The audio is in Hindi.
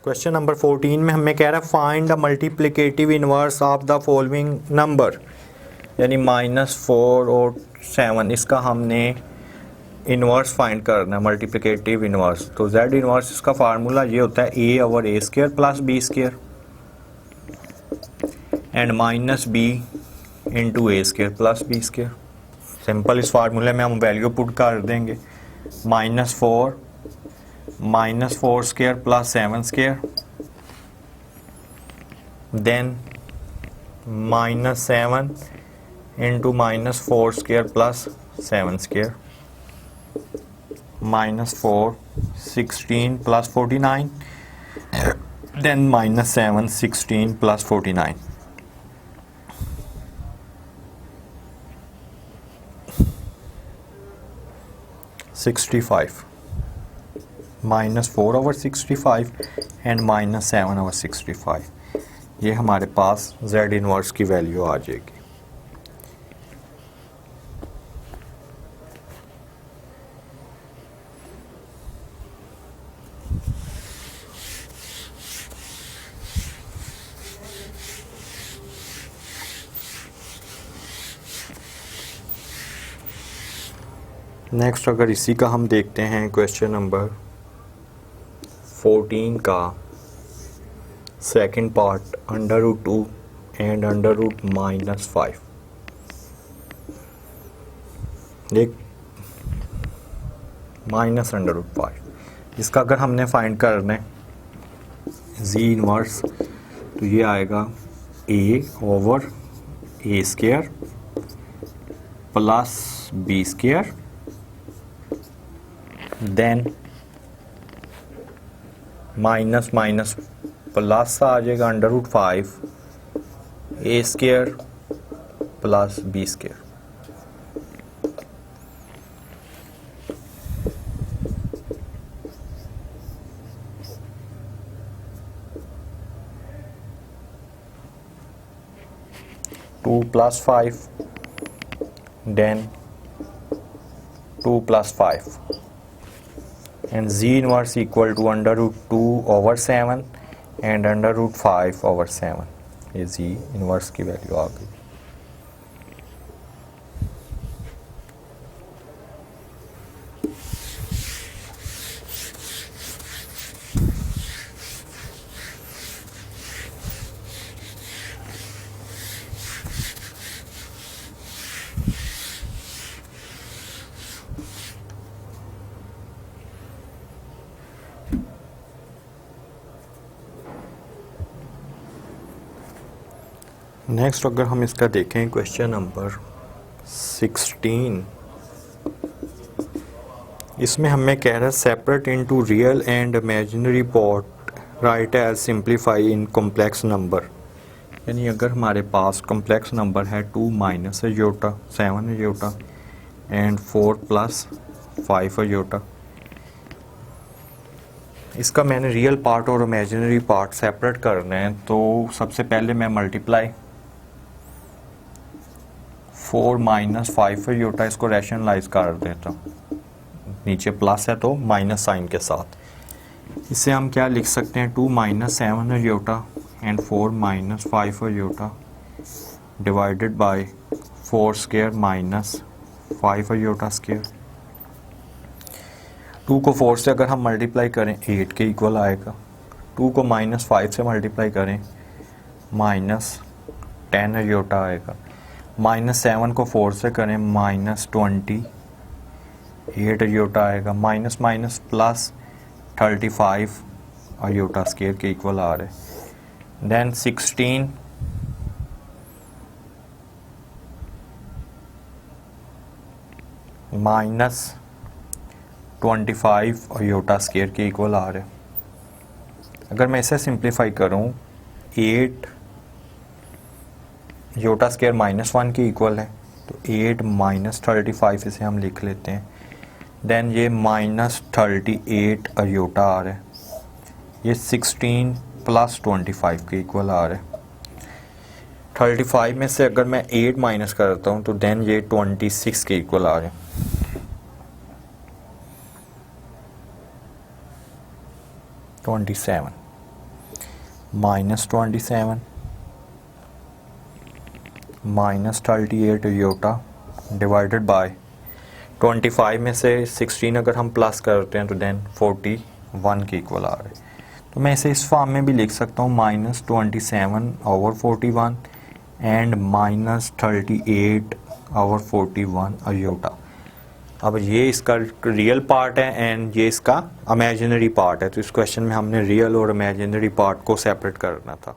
क्वेश्चन नंबर 14 में हमें कह रहा है find the multiplicative inverse of the following number, यानी -4 और 7, इसका हमने इन्वर्स फाइंड करना है, मल्टीप्लिकेटिव इन्वर्स। तो z इन्वर्स इसका फार्मूला ये होता है a/a² plus b² and -b into a² plus b²। Simple इस फार्मूले में हम वैल्यू पुट कर देंगे, -4² plus 7² then -7 into -4² plus 7² -4 16 plus 49 then -7 16 plus 49 65 -4/65 and -7/65। ये हमारे पास z इन्वर्स की वैल्यू आ जाएगी। नेक्स्ट अगर इसी का हम देखते हैं क्वेश्चन नंबर 14 का सेकंड पार्ट, √2 एंड √-5। एक -√5, इसका अगर हमने फाइंड करना है z इन्वर्स तो ये आएगा a/a² plus b² then minus minus plus आ जाएगा √5 a² plus b²। Two plus 5 then 2 plus 5 and z inverse equal to √2/7 and √5/7। ये z इन्वर्स की वैल्यू आ गई। नेक्स्ट अगर हम इसका देखें क्वेश्चन नंबर 16, इसमें हमें कह रहा है separate into real and imaginary part, right as simplify in complex number. यानी अगर हमारे पास कॉम्प्लेक्स नंबर है 2 - अयोटा 7 अयोटा एंड 4 + 5 अयोटा, इसका मैंने रियल पार्ट और इमेजिनरी पार्ट सेपरेट करना है। तो सबसे पहले मैं मल्टीप्लाई 4 - 5 अयोटा, इसको रैशनलाइज कर देता हूँ, नीचे प्लस है तो माइनस साइन के साथ। इसे हम क्या लिख सकते हैं, 2 - 7 iota and 4 - 5 iota divided by 4² - 5 iota square. 2 को 4 से अगर हम मल्टीप्लाई करें 8 के इक्वल आएगा। 2 को -5 से मल्टीप्लाई करें -10 अयोटा आएगा। -7 को 4 से करें -28 अयोटा आएगा। Minus minus plus 35 iota square के इक्वल आ रहे। देन 16 -25 अयोटा स्क्वायर के इक्वल आ रहे। अगर मैं इसे सिंप्लीफाई करूं 8 अयोटा स्क्वायर -1 के इक्वल है, तो 8 - 35 इसे हम लिख लेते हैं। देन ये -38 अयोटा आ रहा है, ये 16 + 25 के इक्वल आ रहा है। 35 में से अगर मैं 8 माइनस करता हूँ तो देन ये 26 के इक्वल आ रहे हैं। 27 -27 -38 योटा डिवाइडेड बाय 25 में से 16 अगर हम प्लस करते हैं तो देन 41 के इक्वल आ रहे हैं। तो मैं इसे इस फॉर्म में भी लिख सकता हूँ -27/41 एंड -38/41 अयोटा। अब ये इसका रियल पार्ट है एंड ये इसका इमेजिनरी पार्ट है, तो इस क्वेश्चन में हमने रियल और इमेजिनरी पार्ट को सेपरेट करना था।